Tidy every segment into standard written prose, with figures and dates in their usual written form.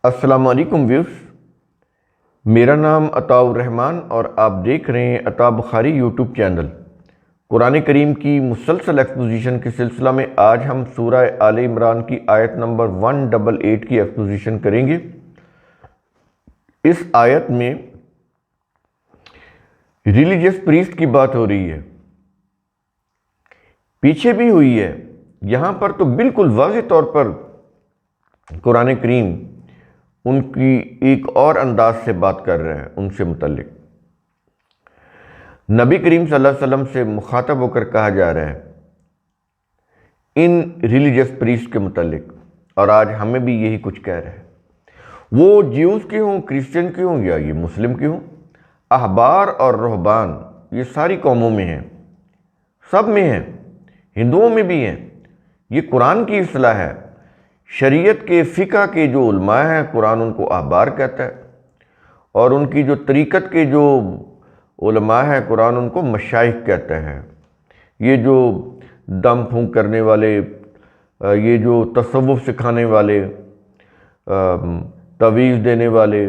السلام علیکم ویورز، میرا نام عطاء الرحمن اور آپ دیکھ رہے ہیں عطاء بخاری یوٹیوب چینل۔ قرآن کریم کی مسلسل ایکسپوزیشن کے سلسلہ میں آج ہم سورہ آل عمران کی آیت نمبر 188 کی ایکسپوزیشن کریں گے۔ اس آیت میں ریلیجیس پریسٹ کی بات ہو رہی ہے، پیچھے بھی ہوئی ہے، یہاں پر تو بالکل واضح طور پر قرآن کریم ان کی ایک اور انداز سے بات کر رہا ہے۔ ان سے متعلق نبی کریم صلی اللہ علیہ وسلم سے مخاطب ہو کر کہا جا رہا ہے ان ریلیجیس پریسٹ کے متعلق، اور آج ہمیں بھی یہی کچھ کہہ رہے ہیں۔ وہ جیوز کے ہوں، کرسچن کے ہوں یا یہ مسلم کے ہوں، احبار اور رہبان یہ ساری قوموں میں ہیں، سب میں ہیں، ہندوؤں میں بھی ہیں۔ یہ قرآن کی اصطلاح ہے۔ شریعت کے فقہ کے جو علماء ہیں، قرآن ان کو احبار کہتا ہے، اور ان کی جو طریقت کے جو علماء ہیں، قرآن ان کو مشائخ کہتا ہے۔ یہ جو دم پھونک کرنے والے، یہ جو تصوف سکھانے والے، تعویذ دینے والے،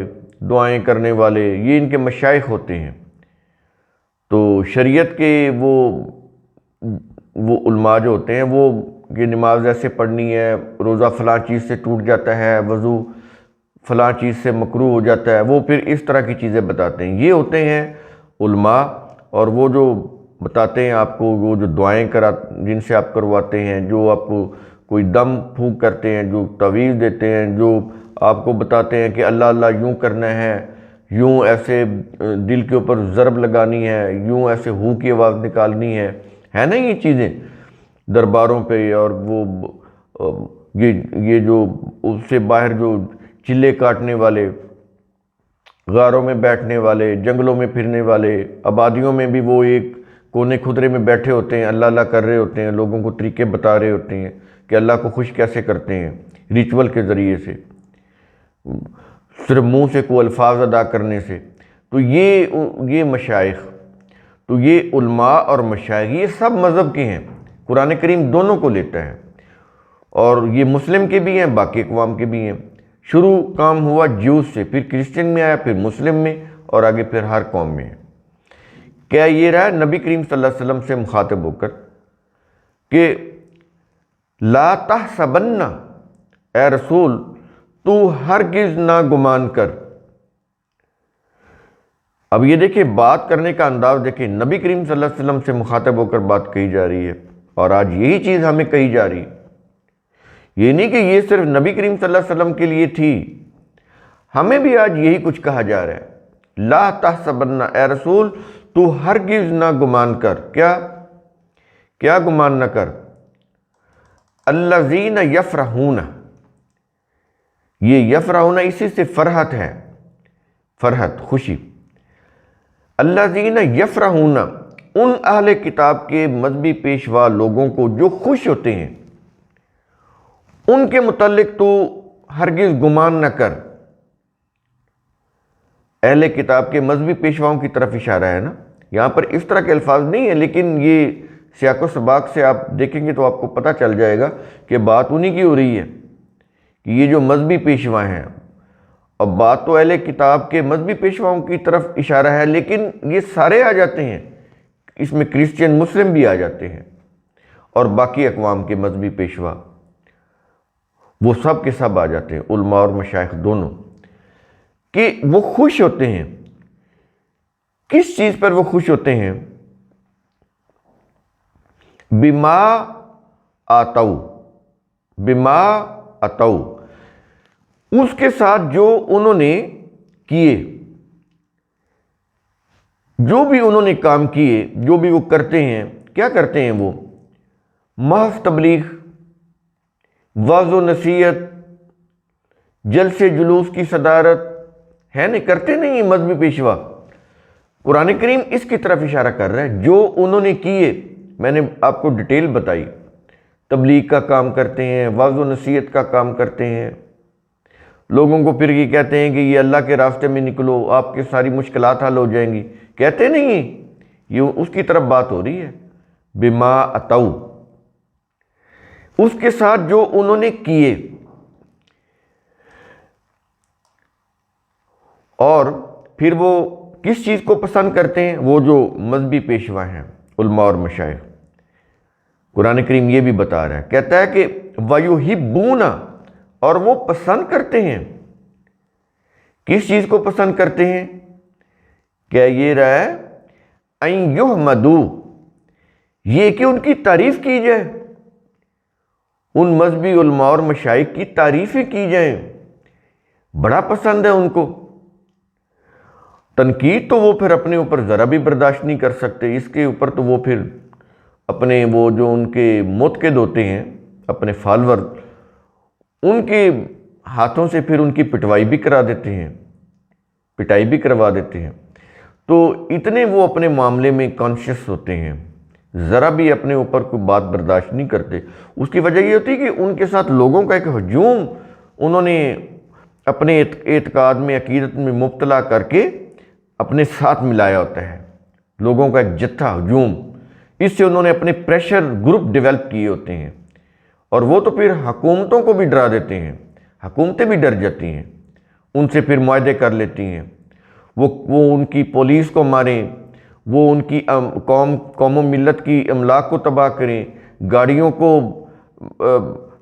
دعائیں کرنے والے، یہ ان کے مشائخ ہوتے ہیں۔ تو شریعت کے وہ علماء جو ہوتے ہیں، وہ یہ نماز ایسے پڑھنی ہے، روزہ فلاں چیز سے ٹوٹ جاتا ہے، وضو فلاں چیز سے مکروہ ہو جاتا ہے، وہ پھر اس طرح کی چیزیں بتاتے ہیں۔ یہ ہوتے ہیں علماء، اور وہ جو بتاتے ہیں آپ کو، وہ جو دعائیں جن سے آپ کرواتے ہیں، جو آپ کو کوئی دم پھونک کرتے ہیں، جو تعویذ دیتے ہیں، جو آپ کو بتاتے ہیں کہ اللہ اللہ یوں کرنا ہے، یوں ایسے دل کے اوپر ضرب لگانی ہے، یوں ایسے ہو کی آواز نکالنی ہے نا یہ چیزیں درباروں پہ، اور وہ یہ جو اس سے باہر جو چلے کاٹنے والے، غاروں میں بیٹھنے والے، جنگلوں میں پھرنے والے، آبادیوں میں بھی وہ ایک کونے خدرے میں بیٹھے ہوتے ہیں، اللہ اللہ کر رہے ہوتے ہیں، لوگوں کو طریقے بتا رہے ہوتے ہیں کہ اللہ کو خوش کیسے کرتے ہیں، ریچول کے ذریعے سے، صرف منہ سے کوئی الفاظ ادا کرنے سے۔ تو یہ مشائخ، تو یہ علماء اور مشائخ یہ سب مذہب کے ہیں۔ قرآن کریم دونوں کو لیتا ہے، اور یہ مسلم کے بھی ہیں، باقی اقوام کے بھی ہیں۔ شروع کام ہوا جیوز سے، پھر کرسچن میں آیا، پھر مسلم میں، اور آگے پھر ہر قوم میں ہے۔ کیا یہ رہا نبی کریم صلی اللہ علیہ وسلم سے مخاطب ہو کر کہ لا تحسبن، اے رسول تو ہرگز نہ گمان کر۔ اب یہ دیکھیں بات کرنے کا انداز دیکھیں، نبی کریم صلی اللہ علیہ وسلم سے مخاطب ہو کر بات کہی جا رہی ہے، اور آج یہی چیز ہمیں کہی جا رہی ہے۔ یہ نہیں کہ یہ صرف نبی کریم صلی اللہ علیہ وسلم کے لیے تھی، ہمیں بھی آج یہی کچھ کہا جا رہا ہے۔ لا تحسبن، اے رسول تو ہرگز نہ گمان کر۔ کیا گمان نہ کر؟ الذین یفرحون، یہ یفرحون اسی سے فرحت ہے، فرحت، خوشی۔ الذین یفرحون، ان اہل کتاب کے مذہبی پیشوا لوگوں کو جو خوش ہوتے ہیں، ان کے متعلق تو ہرگز گمان نہ کر۔ اہل کتاب کے مذہبی پیشواؤں کی طرف اشارہ ہے نا، یہاں پر اس طرح کے الفاظ نہیں ہیں، لیکن یہ سیاق و سباق سے آپ دیکھیں گے تو آپ کو پتہ چل جائے گا کہ بات انہی کی ہو رہی ہے کہ یہ جو مذہبی پیشوا ہیں۔ اب بات تو اہل کتاب کے مذہبی پیشواؤں کی طرف اشارہ ہے، لیکن یہ سارے آ جاتے ہیں، اس میں کرسچن مسلم بھی آ جاتے ہیں، اور باقی اقوام کے مذہبی پیشوا وہ سب کے سب آ جاتے ہیں، علماء اور مشائخ دونوں، کہ وہ خوش ہوتے ہیں۔ کس چیز پر وہ خوش ہوتے ہیں؟ بما آتو، بما اتو، اس کے ساتھ جو انہوں نے کیے، جو بھی انہوں نے کام کیے، جو بھی وہ کرتے ہیں۔ کیا کرتے ہیں وہ؟ محض تبلیغ، وعظ و نصیحت، جلسے جلوس کی صدارت ہے نہیں، کرتے نہیں مذہبی پیشوا۔ قرآن کریم اس کی طرف اشارہ کر رہا ہے، جو انہوں نے کیے، میں نے آپ کو ڈیٹیل بتائی، تبلیغ کا کام کرتے ہیں، وعظ و نصیحت کا کام کرتے ہیں، لوگوں کو پھر یہ کہتے ہیں کہ یہ اللہ کے راستے میں نکلو، آپ کی ساری مشکلات حل ہو جائیں گی، کہتے نہیں، یہ اس کی طرف بات ہو رہی ہے۔ بما اتو، اس کے ساتھ جو انہوں نے کیے۔ اور پھر وہ کس چیز کو پسند کرتے ہیں؟ وہ جو مذہبی پیشوا ہیں، علماء اور مشائخ۔ قرآن کریم یہ بھی بتا رہا ہے، کہتا ہے کہ وَيُحِبُّونَ، اور وہ پسند کرتے ہیں۔ کس چیز کو پسند کرتے ہیں؟ کیا یہ رہا ہے اَن يُحْمَدُوا، یہ کہ ان کی تعریف کی جائے، ان مذہبی علماء اور مشائخ کی تعریفیں کی جائیں، بڑا پسند ہے ان کو۔ تنقید تو وہ پھر اپنے اوپر ذرا بھی برداشت نہیں کر سکتے، اس کے اوپر تو وہ پھر اپنے وہ جو ان کے منتقد ہوتے ہیں، اپنے فالور، ان کے ہاتھوں سے پھر ان کی پٹائی بھی کروا دیتے ہیں۔ تو اتنے وہ اپنے معاملے میں کانشیس ہوتے ہیں، ذرا بھی اپنے اوپر کوئی بات برداشت نہیں کرتے۔ اس کی وجہ یہ ہوتی ہے کہ ان کے ساتھ لوگوں کا ایک ہجوم انہوں نے اپنے اعتقاد میں، عقیدت میں مبتلا کر کے اپنے ساتھ ملایا ہوتا ہے، لوگوں کا ایک جتھا، ہجوم۔ اس سے انہوں نے اپنے پریشر گروپ ڈیولپ کیے ہوتے ہیں، اور وہ تو پھر حکومتوں کو بھی ڈرا دیتے ہیں، حکومتیں بھی ڈر جاتی ہیں، ان سے پھر معاہدے کر لیتی ہیں، وہ ان کی پولیس کو ماریں، وہ ان کی قوم و ملت کی املاک کو تباہ کریں، گاڑیوں کو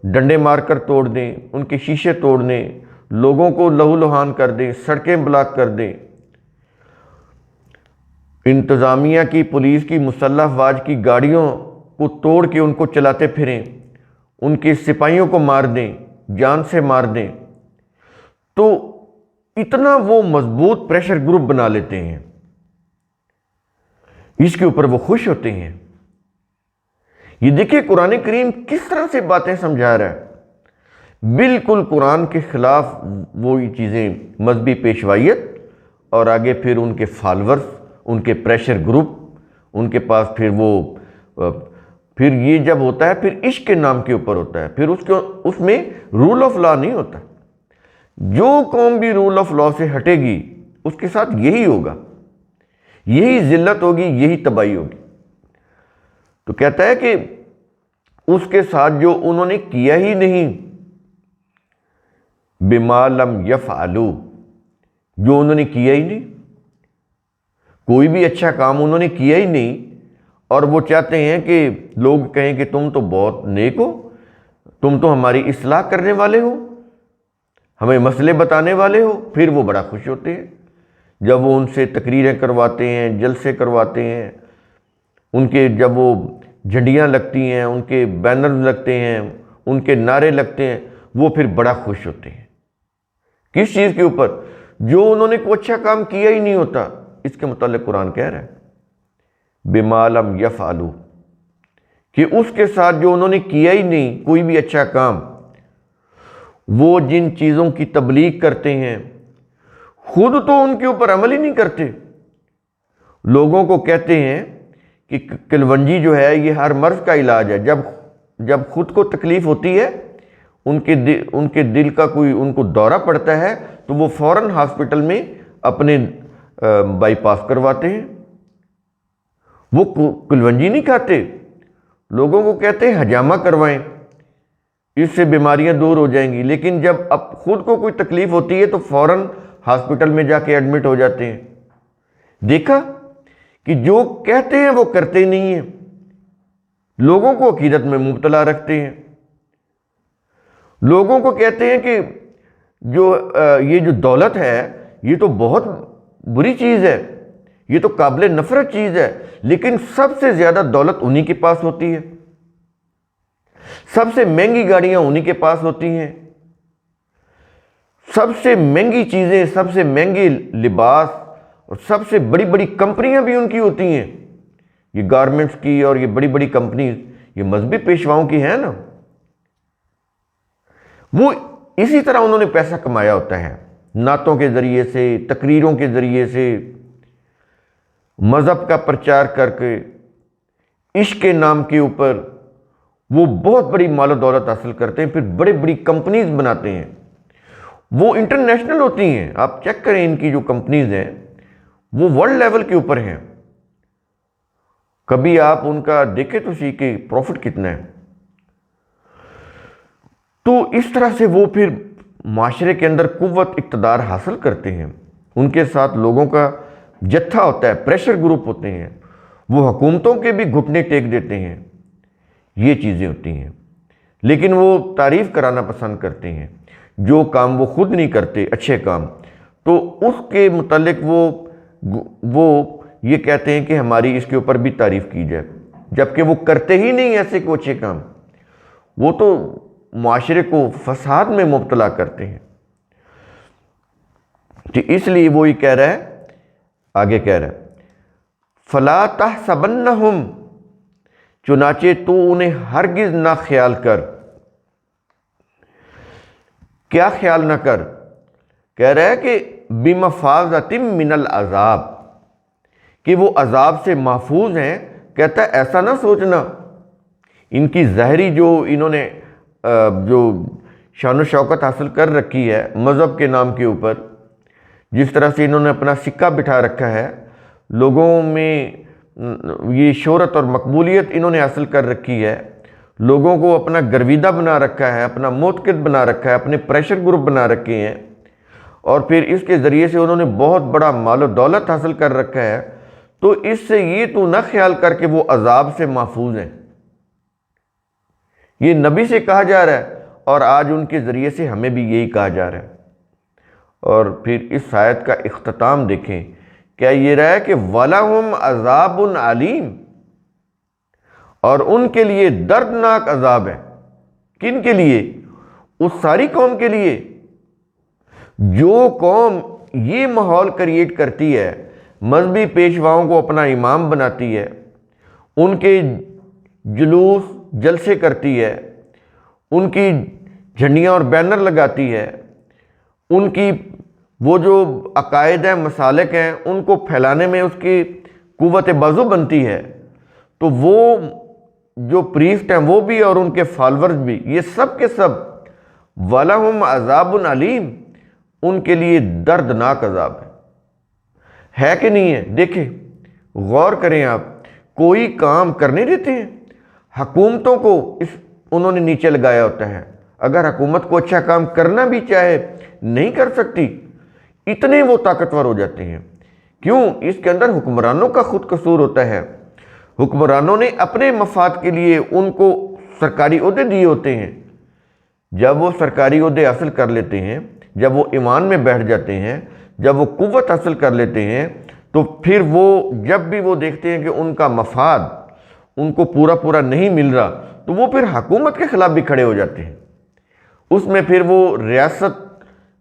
ڈنڈے مار کر توڑ دیں، ان کے شیشے توڑ دیں، لوگوں کو لہو لہان کر دیں، سڑکیں بلاک کر دیں، انتظامیہ کی، پولیس کی، مسلح افواج کی گاڑیوں کو توڑ کے ان کو چلاتے پھریں، ان کے سپاہیوں کو مار دیں، جان سے مار دیں۔ تو اتنا وہ مضبوط پریشر گروپ بنا لیتے ہیں، اس کے اوپر وہ خوش ہوتے ہیں۔ یہ دیکھیں قرآن کریم کس طرح سے باتیں سمجھا رہا ہے، بالکل قرآن کے خلاف وہی چیزیں، مذہبی پیشوائیت، اور آگے پھر ان کے فالورز، ان کے پریشر گروپ، ان کے پاس پھر یہ جب ہوتا ہے پھر عشق کے نام کے اوپر ہوتا ہے، پھر اس میں رول آف لا نہیں ہوتا۔ جو قوم بھی رول آف لا سے ہٹے گی اس کے ساتھ یہی ہوگا، یہی ذلت ہوگی، یہی تباہی ہوگی۔ تو کہتا ہے کہ اس کے ساتھ جو انہوں نے کیا ہی نہیں، بما لم یفعلوا، جو انہوں نے کیا ہی نہیں، کوئی بھی اچھا کام انہوں نے کیا ہی نہیں، اور وہ چاہتے ہیں کہ لوگ کہیں کہ تم تو بہت نیک ہو، تم تو ہماری اصلاح کرنے والے ہو، ہمیں مسئلے بتانے والے ہو، پھر وہ بڑا خوش ہوتے ہیں جب وہ ان سے تقریریں کرواتے ہیں، جلسے کرواتے ہیں، ان کے جب وہ جھنڈیاں لگتی ہیں، ان کے بینرز لگتے ہیں، ان کے نعرے لگتے ہیں، وہ پھر بڑا خوش ہوتے ہیں۔ کس چیز کے اوپر؟ جو انہوں نے کوئی اچھا کام کیا ہی نہیں ہوتا۔ اس کے متعلق قرآن کہہ رہا ہے بما لم یفعلوا، کہ اس کے ساتھ جو انہوں نے کیا ہی نہیں کوئی بھی اچھا کام، وہ جن چیزوں کی تبلیغ کرتے ہیں خود تو ان کے اوپر عمل ہی نہیں کرتے، لوگوں کو کہتے ہیں کہ کلونجی جو ہے یہ ہر مرض کا علاج ہے، جب خود کو تکلیف ہوتی ہے، ان کے دل کا کوئی ان کو دورہ پڑتا ہے، تو وہ فوراً ہاسپٹل میں اپنے بائی پاس کرواتے ہیں۔ وہ کلونجی نہیں کھاتے، لوگوں کو کہتے ہیں حجامہ کروائیں، اس سے بیماریاں دور ہو جائیں گی، لیکن جب اب خود کو کوئی تکلیف ہوتی ہے تو فوراً ہاسپٹل میں جا کے ایڈمٹ ہو جاتے ہیں۔ دیکھا کہ جو کہتے ہیں وہ کرتے نہیں ہیں، لوگوں کو عقیدت میں مبتلا رکھتے ہیں، لوگوں کو کہتے ہیں کہ یہ جو دولت ہے یہ تو بہت بری چیز ہے، یہ تو قابل نفرت چیز ہے، لیکن سب سے زیادہ دولت انہی کے پاس ہوتی ہے، سب سے مہنگی گاڑیاں انہی کے پاس ہوتی ہیں، سب سے مہنگی چیزیں، سب سے مہنگے لباس، اور سب سے بڑی بڑی کمپنیاں بھی ان کی ہوتی ہیں، یہ گارمنٹس کی اور یہ بڑی بڑی کمپنیز، یہ مذہبی پیشواؤں کی ہیں نا۔ وہ اسی طرح انہوں نے پیسہ کمایا ہوتا ہے، نعتوں کے ذریعے سے، تقریروں کے ذریعے سے، مذہب کا پرچار کر کے، عشق کے نام کے اوپر وہ بہت بڑی مال و دولت حاصل کرتے ہیں، پھر بڑی بڑی کمپنیز بناتے ہیں، وہ انٹرنیشنل ہوتی ہیں۔ آپ چیک کریں ان کی جو کمپنیز ہیں وہ ورلڈ لیول کے اوپر ہیں، کبھی آپ ان کا دیکھیں تو سی کہ پروفٹ کتنا ہے۔ تو اس طرح سے وہ پھر معاشرے کے اندر قوت اقتدار حاصل کرتے ہیں، ان کے ساتھ لوگوں کا جتھا ہوتا ہے، پریشر گروپ ہوتے ہیں، وہ حکومتوں کے بھی گھٹنے ٹیک دیتے ہیں، یہ چیزیں ہوتی ہیں۔ لیکن وہ تعریف کرانا پسند کرتے ہیں، جو کام وہ خود نہیں کرتے اچھے کام، تو اس کے متعلق وہ یہ کہتے ہیں کہ ہماری اس کے اوپر بھی تعریف کی جائے، جبکہ وہ کرتے ہی نہیں ایسے کوئی اچھے کام، وہ تو معاشرے کو فساد میں مبتلا کرتے ہیں۔ تو اس لیے وہ یہ کہہ رہا ہے، آگے کہہ رہا ہے فَلَا تَحْسَبَنَّهُمْ، چنانچہ تو انہیں ہرگز نہ خیال کر۔ کیا خیال نہ کر؟ کہہ رہا ہے کہ بِمَفَازَةٍ مِّنَ الْعَذَابِ، کہ وہ عذاب سے محفوظ ہیں۔ کہتا ہے ایسا نہ سوچنا، ان کی ظاہری جو انہوں نے جو شان و شوکت حاصل کر رکھی ہے مذہب کے نام کے اوپر، جس طرح سے انہوں نے اپنا سکہ بٹھا رکھا ہے، لوگوں میں یہ شہرت اور مقبولیت انہوں نے حاصل کر رکھی ہے، لوگوں کو اپنا گرویدہ بنا رکھا ہے، اپنا معتقد بنا رکھا ہے، اپنے پریشر گروپ بنا رکھے ہیں، اور پھر اس کے ذریعے سے انہوں نے بہت بڑا مال و دولت حاصل کر رکھا ہے، تو اس سے یہ تو نہ خیال کر کہ وہ عذاب سے محفوظ ہیں۔ یہ نبی سے کہا جا رہا ہے، اور آج ان کے ذریعے سے ہمیں بھی یہی کہا جا رہا ہے۔ اور پھر اس آیت کا اختتام دیکھیں، کیا یہ رہا ہے کہ وَلَهُمْ عَذَابٌ عَلِيمٌ، اور ان کے لیے دردناک عذاب ہے۔ کن کے لیے؟ اس ساری قوم کے لیے جو قوم یہ ماحول کریٹ کرتی ہے، مذہبی پیشواؤں کو اپنا امام بناتی ہے، ان کے جلوس جلسے کرتی ہے، ان کی جھنڈیاں اور بینر لگاتی ہے، ان کی وہ جو عقائد ہیں، مسالک ہیں، ان کو پھیلانے میں اس کی قوت بازو بنتی ہے، تو وہ جو پریسٹ ہیں وہ بھی اور ان کے فالورز بھی، یہ سب کے سب وَلَهُمْ عَذَابٌ عَلِيمٌ، ان کے لیے دردناک عذاب ہے کہ نہیں ہے؟ دیکھیں، غور کریں، آپ کوئی کام کرنے دیتے ہیں؟ حکومتوں کو انہوں نے نیچے لگایا ہوتا ہے، اگر حکومت کو اچھا کام کرنا بھی چاہے نہیں کر سکتی، اتنے وہ طاقتور ہو جاتے ہیں۔ کیوں؟ اس کے اندر حکمرانوں کا خود قصور ہوتا ہے۔ حکمرانوں نے اپنے مفاد کے لیے ان کو سرکاری عہدے دیے ہوتے ہیں۔ جب وہ سرکاری عہدے حاصل کر لیتے ہیں، جب وہ ایمان میں بیٹھ جاتے ہیں، جب وہ قوت حاصل کر لیتے ہیں، تو پھر وہ جب بھی وہ دیکھتے ہیں کہ ان کا مفاد ان کو پورا نہیں مل رہا، تو وہ پھر حکومت کے خلاف بھی کھڑے ہو جاتے ہیں۔ اس میں پھر وہ ریاست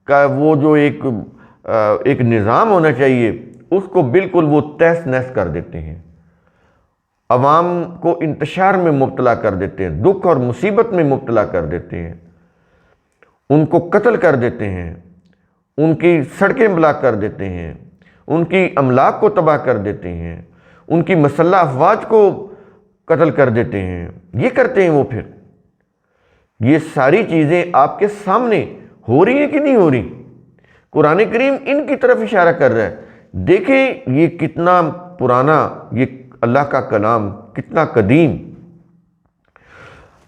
کا وہ جو ایک نظام ہونا چاہیے، اس کو بالکل وہ تہس نہس کر دیتے ہیں، عوام کو انتشار میں مبتلا کر دیتے ہیں، دکھ اور مصیبت میں مبتلا کر دیتے ہیں، ان کو قتل کر دیتے ہیں، ان کی سڑکیں بلاک کر دیتے ہیں، ان کی املاک کو تباہ کر دیتے ہیں، ان کی مسلح افواج کو قتل کر دیتے ہیں۔ یہ کرتے ہیں وہ۔ پھر یہ ساری چیزیں آپ کے سامنے ہو رہی ہیں کہ نہیں ہو رہی؟ قرآن کریم ان کی طرف اشارہ کر رہا ہے۔ دیکھیں یہ کتنا پرانا، یہ اللہ کا کلام کتنا قدیم،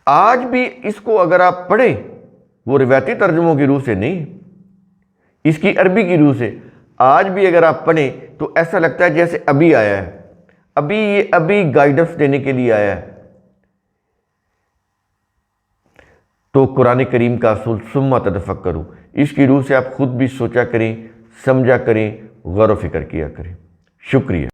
آج بھی اس کو اگر آپ پڑھیں، وہ روایتی ترجموں کی روح سے نہیں، اس کی عربی کی روح سے، آج بھی اگر آپ پڑھیں تو ایسا لگتا ہے جیسے ابھی آیا ہے، ابھی گائیڈنس دینے کے لیے آیا ہے۔ تو قرآن کریم کا اصول ثم تتفکروا، اس کی روح سے آپ خود بھی سوچا کریں، سمجھا کریں، غور و فکر کیا کریں۔ شکریہ۔